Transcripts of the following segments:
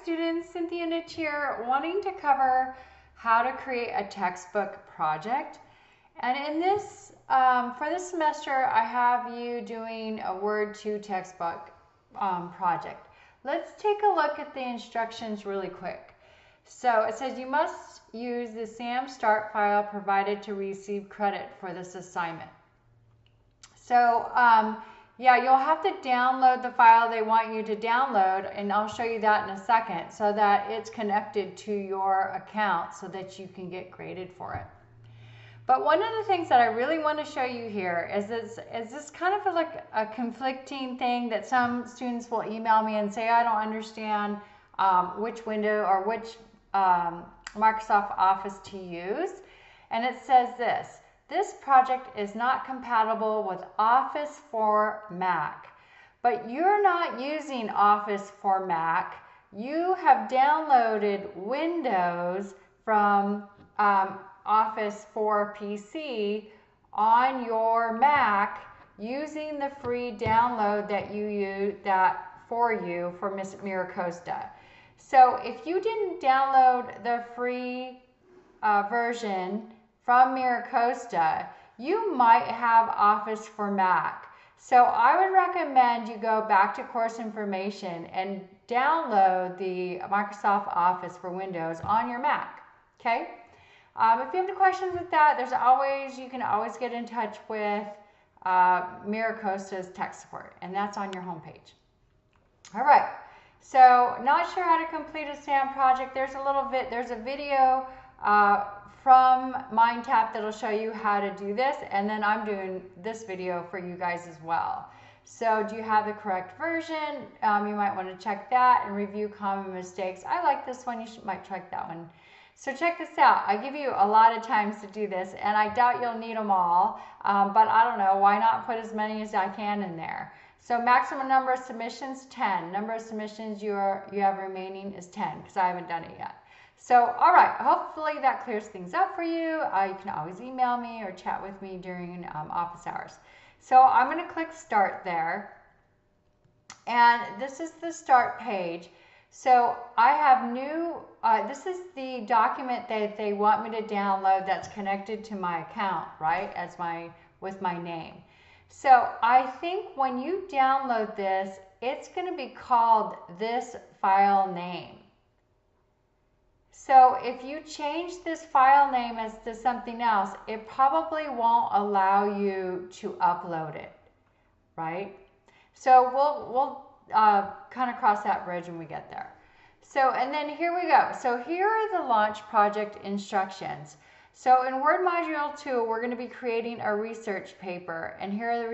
students, Cynthia Nitch here, wanting to cover how to create a textbook project. And in this, for this semester, I have you doing a Word 2 textbook project. Let's take a look at the instructions really quick. So it says you must use the SAM start file provided to receive credit for this assignment. So yeah, you'll have to download the file they want you to download, and I'll show you that in a second, so that it's connected to your account so that you can get graded for it. But one of the things that I really want to show you here is this kind of like a conflicting thing that some students will email me and say, I don't understand which window or which Microsoft Office to use. And it says this project is not compatible with Office for Mac. But you're not using Office for Mac. You have downloaded Windows from Office for PC on your Mac using the free download that you use for Miss MiraCosta. So if you didn't download the free version from MiraCosta, you might have Office for Mac. So I would recommend you go back to course information and download the Microsoft Office for Windows on your Mac. Okay? If you have any questions with that, you can always get in touch with MiraCosta's tech support, and that's on your homepage. All right. So, not sure how to complete a SAM project. There's a video from MindTap that'll show you how to do this, and then I'm doing this video for you guys as well. So, do you have the correct version? You might want to check that and review common mistakes. I like this one. You might check that one. So check this out. I give you a lot of times to do this, and I doubt you'll need them all, but I don't know. Why not put as many as I can in there? So maximum number of submissions, 10. Number of submissions you have remaining is 10, because I haven't done it yet. So, all right, hopefully that clears things up for you. You can always email me or chat with me during office hours. So I'm going to click Start there, and this is the Start page. So I have this is the document that they want me to download that's connected to my account, right, with my name. So I think when you download this, it's going to be called this file name. So if you change this file name as to something else, it probably won't allow you to upload it, right? So we'll kind of cross that bridge when we get there. So, and then here we go. So here are the launch project instructions. So in Word Module 2, we're going to be creating a research paper, and here are the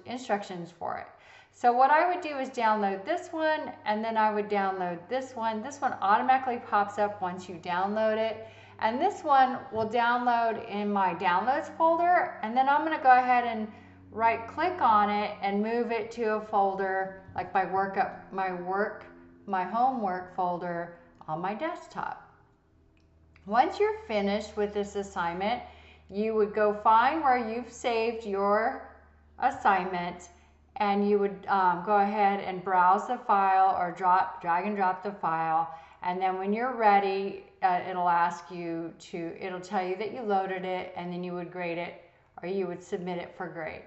instructions for it. So what I would do is download this one, and then I would download this one. This one automatically pops up once you download it. And this one will download in my downloads folder, and then I'm going to go ahead and right click on it and move it to a folder like my homework folder on my desktop. Once you're finished with this assignment, you would go find where you've saved your assignment, and you would go ahead and browse the file or drag and drop the file, and then when you're ready, it'll tell you that you loaded it, and then you would grade it, or you would submit it for grade.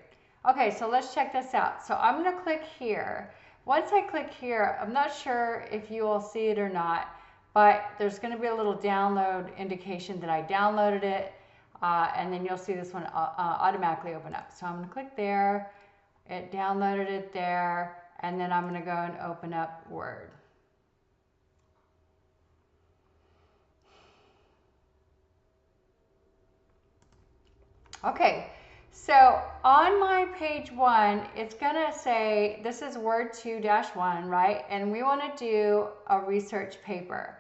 Okay, so let's check this out. So I'm going to click here. Once I click here, I'm not sure if you will see it or not, but there's going to be a little download indication that I downloaded it, and then you'll see this one automatically open up. So I'm going to click there, it downloaded it there, and then I'm going to go and open up Word. Okay. So on my page 1, it's going to say this is Word 2-1, right? And we want to do a research paper.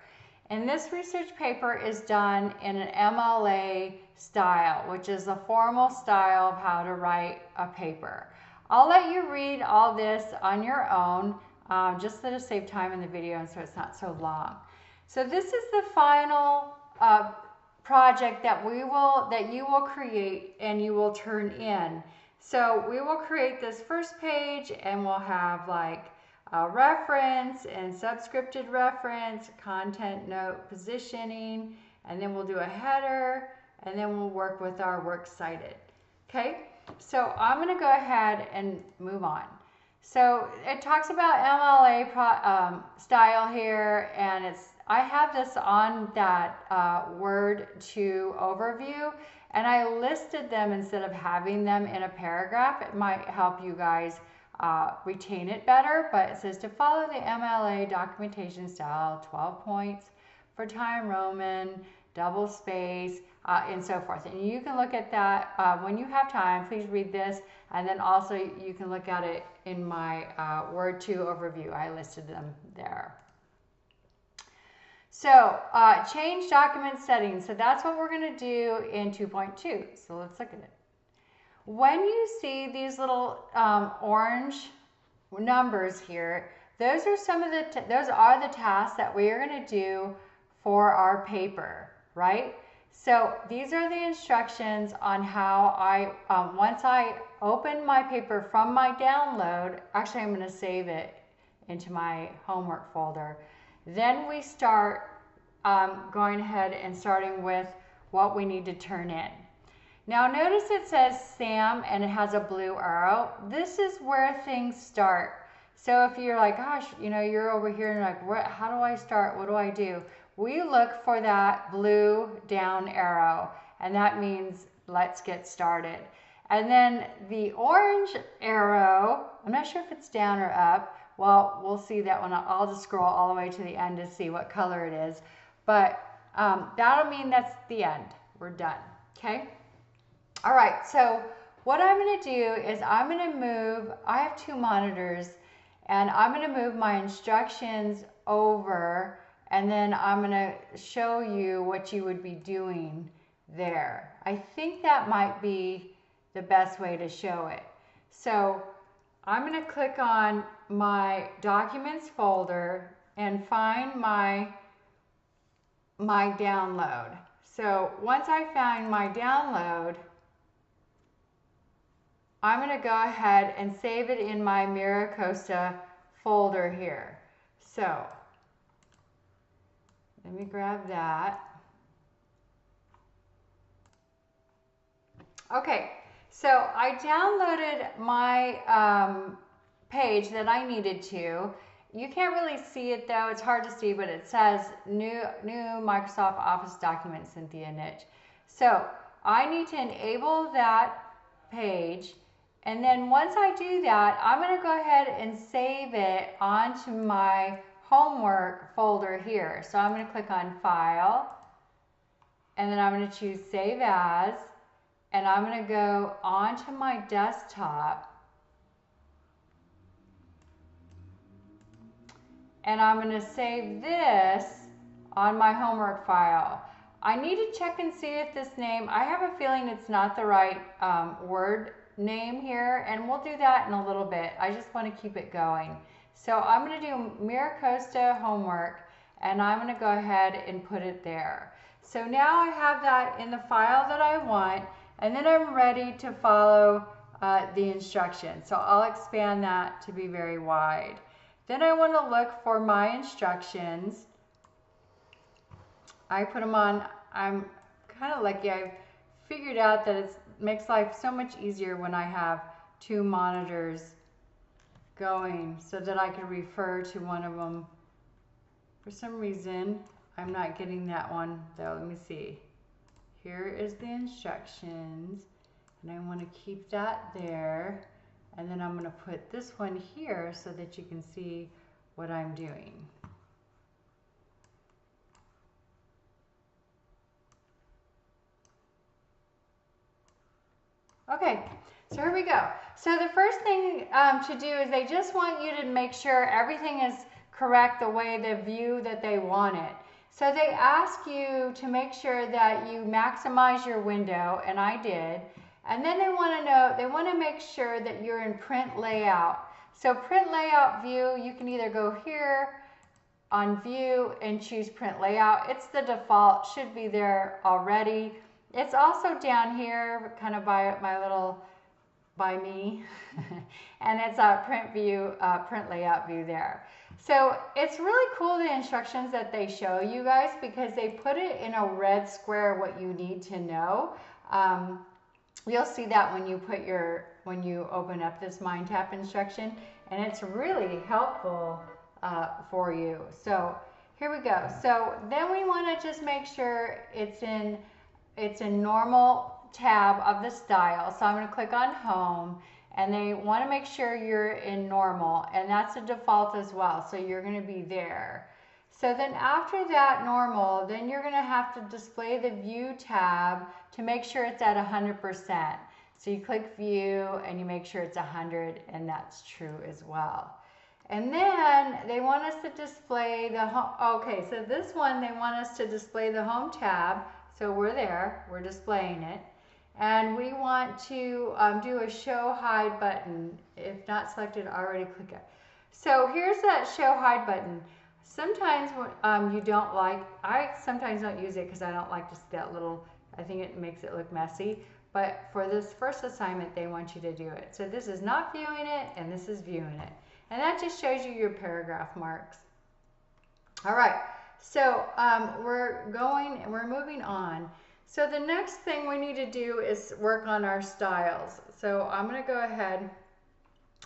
And this research paper is done in an MLA style, which is a formal style of how to write a paper. I'll let you read all this on your own, just to save time in the video and so it's not so long. So this is the final project that you will create and you will turn in. So we will create this first page, and we'll have like reference and subscripted reference, content note positioning, and then we'll do a header, and then we'll work with our works cited. Okay, so I'm going to go ahead and move on. So it talks about MLA style here, and I have this on that Word 2 overview, and I listed them instead of having them in a paragraph. It might help you guys retain it better, but it says to follow the MLA documentation style, 12 points for time Roman, double space, and so forth. And you can look at that when you have time. Please read this, and then also you can look at it in my Word 2 overview. I listed them there. So change document settings. So that's what we're going to do in 2.2. So let's look at it. When you see these little orange numbers here, those are the tasks that we are going to do for our paper, right? So these are the instructions on how I, once I open my paper from my download, actually I'm going to save it into my homework folder. Then we start going ahead and starting with what we need to turn in. Now notice it says Sam and it has a blue arrow. This is where things start. So if you're like, gosh, you know, you're over here and like, how do I start? What do I do? We look for that blue down arrow, and that means let's get started. And then the orange arrow, I'm not sure if it's down or up. Well, we'll see that one. I'll just scroll all the way to the end to see what color it is. But that'll mean that's the end. We're done. Okay? All right. So what I'm going to do is I'm going to move, I have 2 monitors, and I'm going to move my instructions over, and then I'm going to show you what you would be doing there. I think that might be the best way to show it. So I'm going to click on my documents folder and find my download. So once I find my download, I'm going to go ahead and save it in my MiraCosta folder here. So let me grab that. Okay, so I downloaded my page that I needed to. You can't really see it though, it's hard to see, but it says new Microsoft Office document, Cynthia Nitch. So I need to enable that page, and then once I do that, I'm going to go ahead and save it onto my homework folder here. So I'm going to click on File, and then I'm going to choose Save As, and I'm going to go onto my desktop, and I'm going to save this on my homework file. I need to check and see if this name, I have a feeling it's not the right word name here, and we'll do that in a little bit. I just want to keep it going. So I'm going to do MiraCosta homework, and I'm going to go ahead and put it there. So now I have that in the file that I want, and then I'm ready to follow the instructions. So I'll expand that to be very wide. Then I want to look for my instructions. I put them on. I'm kind of lucky. I've figured out that it makes life so much easier when I have 2 monitors going so that I can refer to one of them. For some reason, I'm not getting that one though. Let me see. Here is the instructions, and I want to keep that there. And then I'm going to put this one here so that you can see what I'm doing. Okay, so here we go. So the first thing to do is they just want you to make sure everything is correct the way the view that they want it. So they ask you to make sure that you maximize your window, and I did. And then they want to make sure that you're in print layout. So print layout view, you can either go here on view and choose print layout. It's the default, should be there already. It's also down here kind of by by me, and it's a print view, print layout view there. So it's really cool, the instructions that they show you guys, because they put it in a red square what you need to know. You'll see that when you open up this MindTap instruction, and it's really helpful for you. So here we go. So then we want to just make sure it's in normal tab of the style. So I'm going to click on home, and they want to make sure you're in normal, and that's a default as well. So you're going to be there. So then after that normal, then you're going to have to display the view tab to make sure it's at 100%. So you click view and you make sure it's 100, and that's true as well. And then they want us to display the home. Okay, so this one, they want us to display the home tab. So we're there, we're displaying it. And we want to do a show hide button. If not selected already, click it. So here's that show hide button. Sometimes you don't like, I sometimes don't use it because I don't like just that little, I think it makes it look messy. But for this first assignment, they want you to do it. So this is not viewing it, and this is viewing it. And that just shows you your paragraph marks. All right, so we're moving on. So the next thing we need to do is work on our styles. So I'm going to go ahead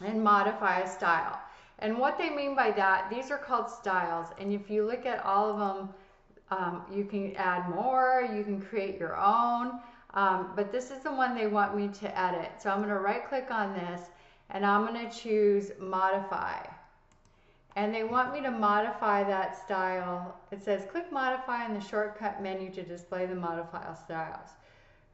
and modify a style. And what they mean by that, these are called styles. And if you look at all of them, you can add more, you can create your own. But this is the one they want me to edit. So I'm going to right click on this, and I'm going to choose modify. And they want me to modify that style. It says click modify in the shortcut menu to display the modify styles.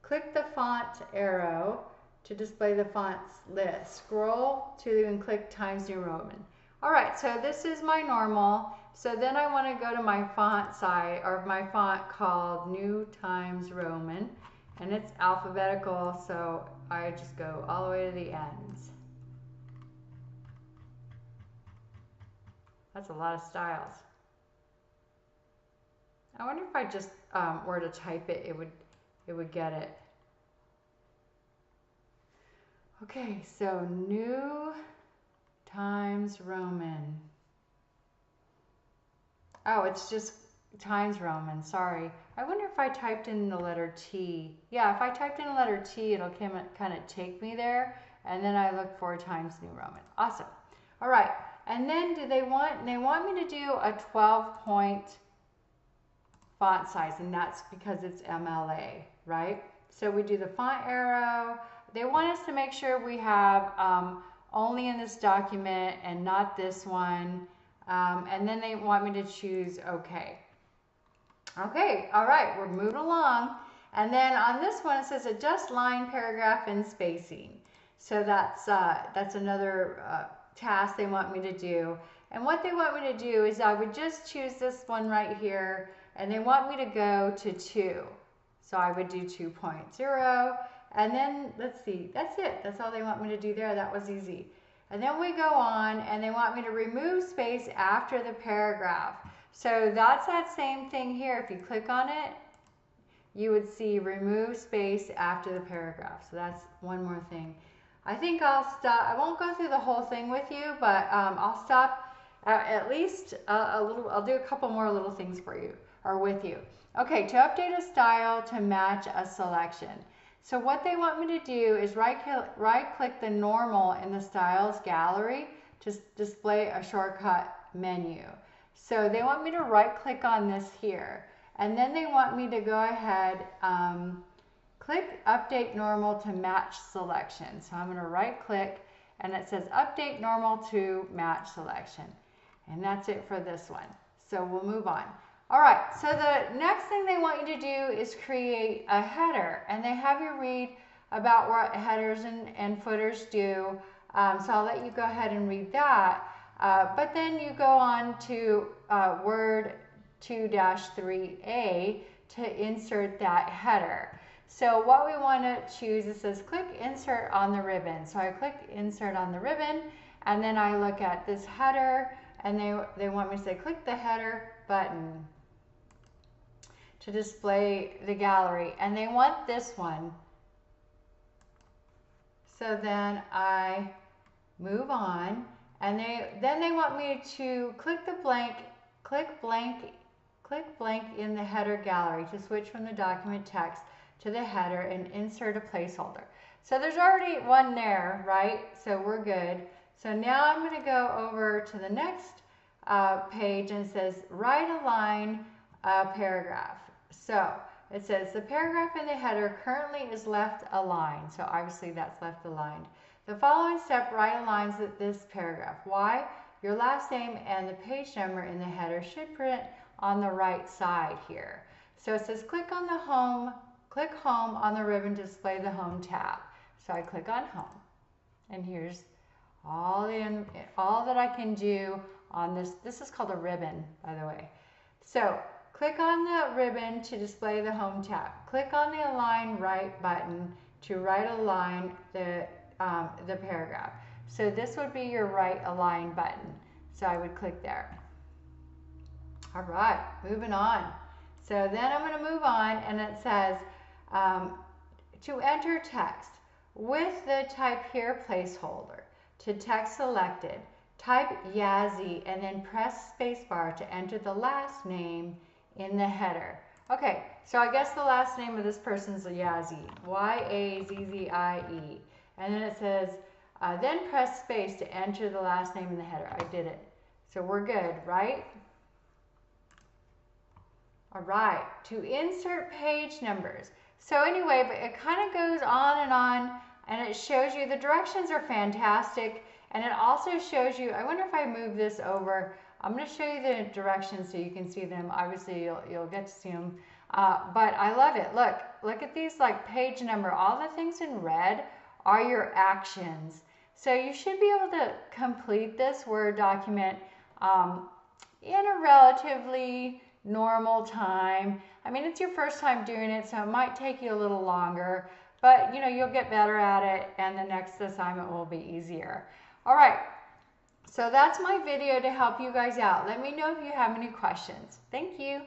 Click the font arrow to display the fonts list. Scroll to and click Times New Roman. All right, so this is my normal. So then I want to go to my font size, or my font called New Times Roman, and it's alphabetical, so I just go all the way to the ends. That's a lot of styles. I wonder if I just were to type it, it would get it. Okay, so New Times Roman. Oh, it's just Times Roman, sorry. I wonder if I typed in the letter T. Yeah, if I typed in the letter T, it'll kind of take me there, and then I look for Times New Roman. Awesome. All right, and then they want me to do a 12-point font size, and that's because it's MLA, right? So we do the font arrow. They want us to make sure we have only in this document and not this one. And then they want me to choose OK. Okay, all right, we're moving along. And then on this one, it says adjust line, paragraph, and spacing. So that's another task they want me to do. And what they want me to do is I would just choose this one right here, and they want me to go to 2. So I would do 2.0. And then, let's see, that's it. That's all they want me to do there. That was easy. And then we go on, and they want me to remove space after the paragraph. So that's that same thing here. If you click on it, you would see remove space after the paragraph. So that's one more thing. I think I'll stop. I won't go through the whole thing with you, but I'll stop at least a little. I'll do a couple more little things for you, or with you. Okay, to update a style to match a selection. So what they want me to do is right-click the normal in the Styles gallery to display a shortcut menu. So they want me to right-click on this here, and then they want me to go ahead, click Update Normal to Match Selection. So I'm going to right-click, and it says Update Normal to Match Selection. And that's it for this one. So we'll move on. All right, so the next thing they want you to do is create a header, and they have you read about what headers and footers do. So I'll let you go ahead and read that. But then you go on to Word 2-3A to insert that header. So what we want to choose, it says click Insert on the ribbon. So I click Insert on the ribbon, and then I look at this header, and they want me to say click the header button to display the gallery, and they want this one. So then I move on, and then they want me to click blank in the header gallery to switch from the document text to the header and insert a placeholder. So there's already one there, right? So we're good. So now I'm going to go over to the next page, and it says right align paragraph. So it says the paragraph in the header currently is left aligned. So obviously that's left aligned. The following step right aligns this paragraph. Why? Your last name and the page number in the header should print on the right side here. So it says click home on the ribbon to display the home tab. So I click on home, and here's all that I can do on this. This is called a ribbon, by the way. So click on the ribbon to display the home tab. Click on the align right button to right align the paragraph. So this would be your right align button. So I would click there. All right, moving on. So then I'm going to move on, and it says to enter text with the type here placeholder. To text selected, type Yazzie and then press spacebar to enter the last name in the header. Okay, so I guess the last name of this person is Yazzie, Y-A-Z-Z-I-E. And then it says, then press space to enter the last name in the header. I did it. So we're good, right? All right, to insert page numbers. So anyway, but it kind of goes on, and it shows you, the directions are fantastic, and it also shows you, I wonder if I move this over, I'm going to show you the directions so you can see them. Obviously, you'll get to see them, but I love it. Look at these, like page number. All the things in red are your actions. So you should be able to complete this Word document in a relatively normal time. I mean, it's your first time doing it, so it might take you a little longer, but you know, you'll get better at it, and the next assignment will be easier. All right, so that's my video to help you guys out. Let me know if you have any questions. Thank you.